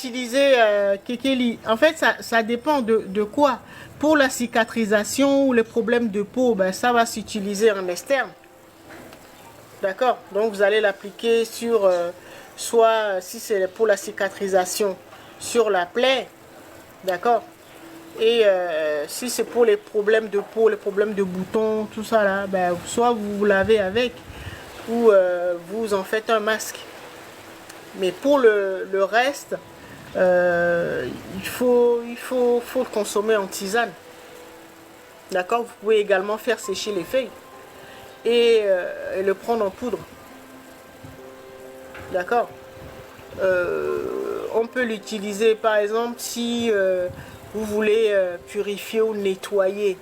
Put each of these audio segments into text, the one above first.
utiliser Kekeli. En fait, ça dépend de quoi. Pour la cicatrisation ou les problèmes de peau, ben, ça va s'utiliser en externe. D'accord? Donc, vous allez l'appliquer sur, soit si c'est pour la cicatrisation, sur la plaie. D'accord? Et si c'est pour les problèmes de peau, les problèmes de boutons, tout ça là, ben, soit vous vous lavez avec ou vous en faites un masque. Mais pour le reste, il faut le consommer en tisane. D'accord? Vous pouvez également faire sécher les feuilles et le prendre en poudre. D'accord? On peut l'utiliser par exemple si vous voulez purifier ou nettoyer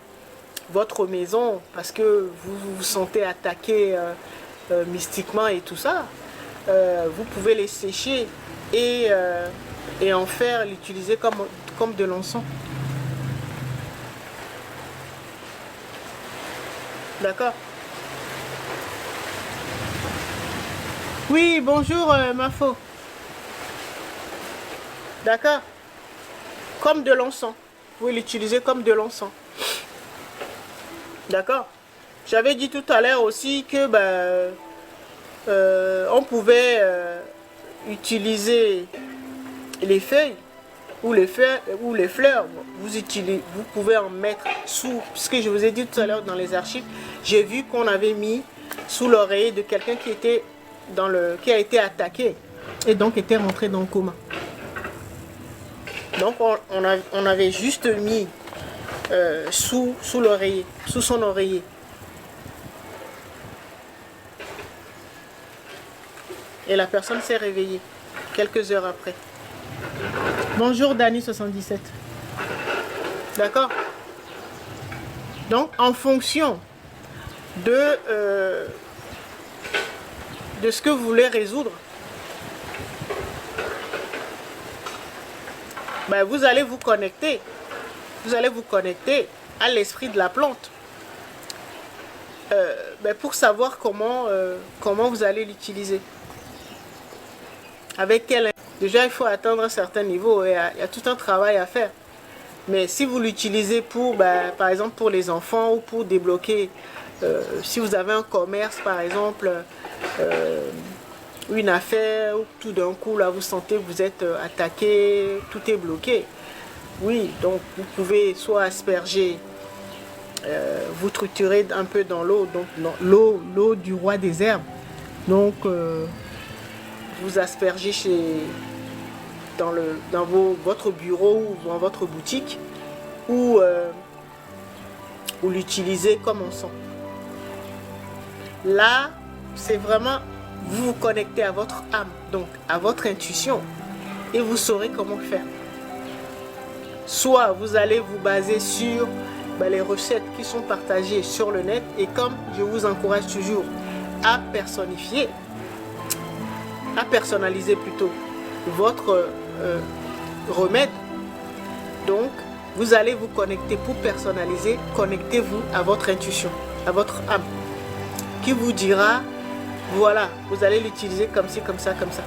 votre maison parce que vous vous sentez attaqué mystiquement et tout ça. Vous pouvez les sécher et en faire l'utiliser comme de l'encens. D'accord? Oui, bonjour Mafo. D'accord? Comme de l'encens. Vous pouvez l'utiliser comme de l'encens. D'accord? J'avais dit tout à l'heure aussi que ben, on pouvait utiliser les feuilles ou les fleurs. Vous pouvez en mettre sous ce que je vous ai dit tout à l'heure dans les archives. J'ai vu qu'on avait mis sous l'oreiller de quelqu'un qui a été attaqué et donc était rentré dans le coma. Donc on avait juste mis sous l'oreiller, sous son oreiller. Et la personne s'est réveillée quelques heures après. Bonjour Dani77. D'accord? Donc en fonction de ce que vous voulez résoudre, ben, vous allez vous connecter. Vous allez vous connecter à l'esprit de la plante. Ben, pour savoir comment vous allez l'utiliser. Avec quel... Déjà, il faut atteindre un certain niveau. Il y a tout un travail à faire. Mais si vous l'utilisez pour, ben, par exemple, pour les enfants ou pour débloquer, si vous avez un commerce, par exemple, une affaire, où tout d'un coup, là, vous sentez que vous êtes attaqué, tout est bloqué. Oui, donc vous pouvez soit asperger, vous triturer un peu dans l'eau, donc l'eau du roi des herbes. Donc, vous aspergez dans votre bureau ou dans votre boutique ou l'utilisez comme on sent. Là, c'est vraiment vous vous connectez à votre âme, donc à votre intuition et vous saurez comment faire. Soit vous allez vous baser sur les recettes qui sont partagées sur le net et comme je vous encourage toujours à personnifier, à personnaliser plutôt votre remède. Donc, vous allez vous connecter pour personnaliser. Connectez-vous à votre intuition, à votre âme, qui vous dira, voilà, vous allez l'utiliser comme ci, comme ça, comme ça.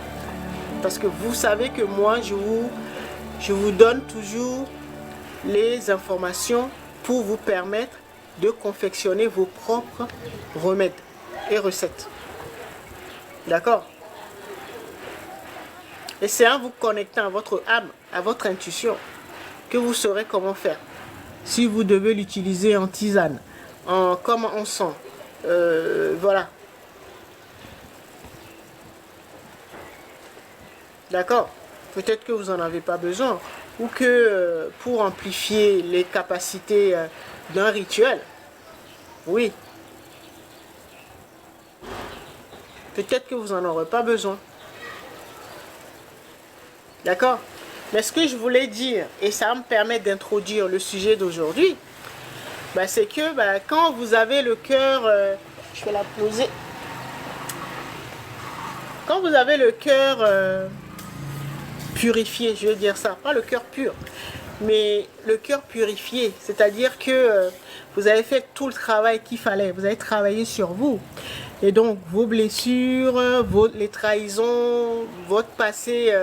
Parce que vous savez que moi, je vous donne toujours les informations pour vous permettre de confectionner vos propres remèdes et recettes. D'accord? Et c'est en vous connectant à votre âme, à votre intuition, que vous saurez comment faire. Si vous devez l'utiliser en tisane, comme encens, voilà. D'accord? Peut-être que vous n'en avez pas besoin. Ou que pour amplifier les capacités d'un rituel, oui. Peut-être que vous n'en aurez pas besoin. D'accord? Mais ce que je voulais dire, et ça me permet d'introduire le sujet d'aujourd'hui, c'est que quand vous avez le cœur, je vais la poser, quand vous avez le cœur purifié, je vais dire ça, pas le cœur pur, mais le cœur purifié, c'est-à-dire que vous avez fait tout le travail qu'il fallait, vous avez travaillé sur vous, et donc vos blessures, les trahisons, votre passé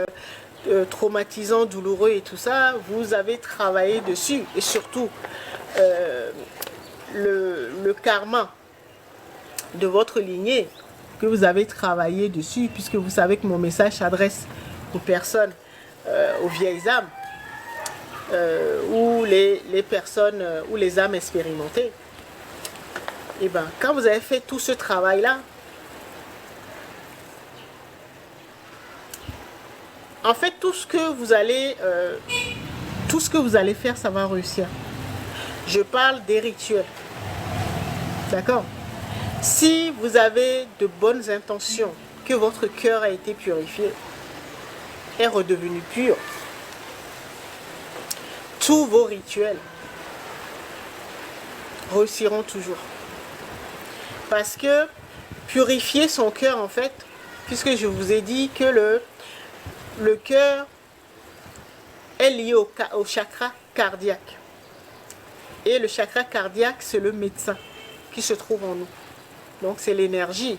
traumatisants, douloureux et tout ça, vous avez travaillé dessus. Et surtout, le karma de votre lignée que vous avez travaillé dessus, puisque vous savez que mon message s'adresse aux personnes, aux vieilles âmes, ou les personnes, ou les âmes expérimentées. Et bien, quand vous avez fait tout ce travail-là, en fait, tout ce que vous allez faire, ça va réussir. Je parle des rituels. D'accord? Si vous avez de bonnes intentions, que votre cœur a été purifié, est redevenu pur, tous vos rituels réussiront toujours. Parce que purifier son cœur, en fait, puisque je vous ai dit que le cœur est lié au chakra cardiaque. Et le chakra cardiaque, c'est le médecin qui se trouve en nous. Donc c'est l'énergie.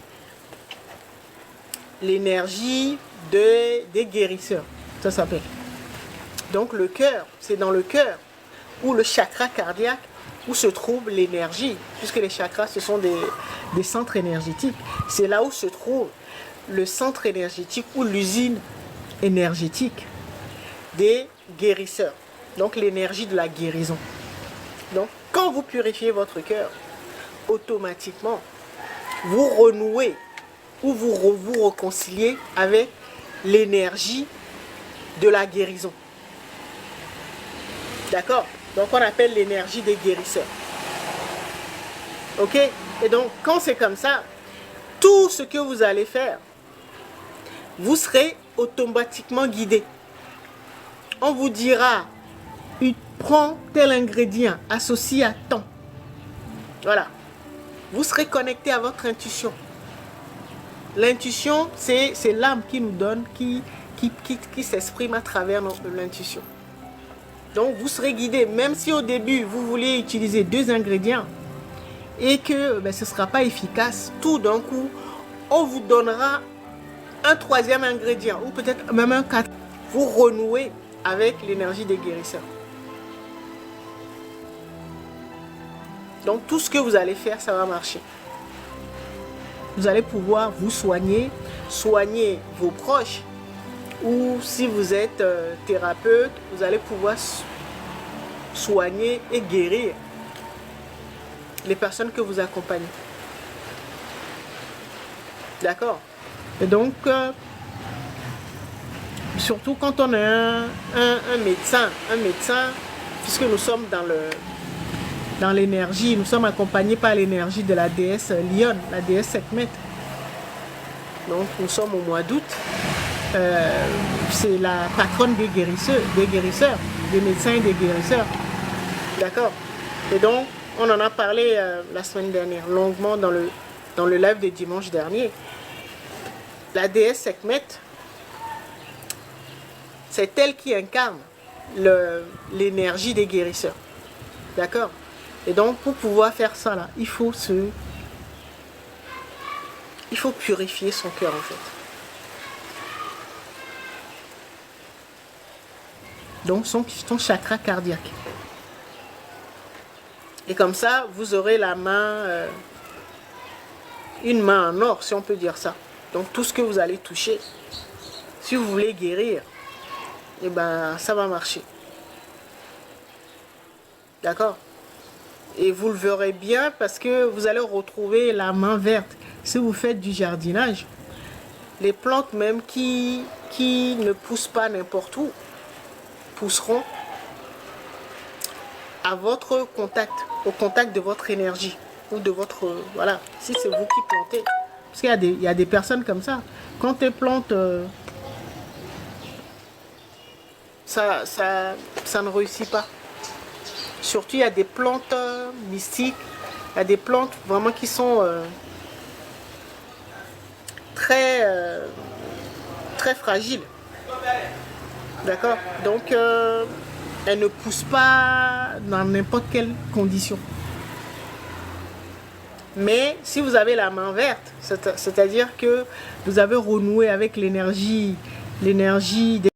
L'énergie des guérisseurs, ça s'appelle. Donc le cœur, c'est dans le cœur, ou le chakra cardiaque, où se trouve l'énergie, puisque les chakras, ce sont des centres énergétiques. C'est là où se trouve le centre énergétique ou l'usine énergétique des guérisseurs. Donc l'énergie de la guérison. Donc quand vous purifiez votre cœur, automatiquement, vous renouez ou vous réconciliez avec l'énergie de la guérison. D'accord? Donc on appelle l'énergie des guérisseurs. Ok? Et donc quand c'est comme ça, tout ce que vous allez faire, vous serez automatiquement guidé. On vous dira, prends tel ingrédient associé à tant. Voilà. Vous serez connecté à votre intuition. L'intuition, c'est l'âme qui nous donne, qui s'exprime à travers l'intuition. Donc vous serez guidé, même si au début vous voulez utiliser 2 ingrédients et que ce ne sera pas efficace, tout d'un coup, on vous donnera un 3e ingrédient ou peut-être même un 4. Vous renouez avec l'énergie des guérisseurs. Donc tout ce que vous allez faire, ça va marcher. Vous allez pouvoir vous soigner, soigner vos proches, ou si vous êtes thérapeute, vous allez pouvoir soigner et guérir les personnes que vous accompagnez. D'accord? Et donc, surtout quand on est un médecin, puisque nous sommes dans l'énergie, nous sommes accompagnés par l'énergie de la déesse Lyon, la déesse Sekhmet. Donc nous sommes au mois d'août. C'est la patronne des guérisseurs, des médecins et des guérisseurs. D'accord? Et donc, on en a parlé la semaine dernière, longuement dans le live de dimanche dernier. La déesse Sekhmet, c'est elle qui incarne l'énergie des guérisseurs. D'accord? Et donc, pour pouvoir faire ça, là, il faut purifier son cœur, en fait. Donc, son chakra cardiaque. Et comme ça, vous aurez la main, une main en or, si on peut dire ça. Donc, tout ce que vous allez toucher, si vous voulez guérir, eh ben, ça va marcher. D'accord? Et vous le verrez bien parce que vous allez retrouver la main verte. Si vous faites du jardinage, les plantes même qui ne poussent pas n'importe où, pousseront à votre contact, au contact de votre énergie ou de votre... voilà, si c'est vous qui plantez. Parce qu'il y a des personnes comme ça. Quand elles plantent, ça ne réussit pas. Surtout, il y a des plantes mystiques, il y a des plantes vraiment qui sont très fragiles. D'accord? Donc, elle ne pousse pas dans n'importe quelle condition. Mais si vous avez la main verte, c'est-à-dire que vous avez renoué avec l'énergie des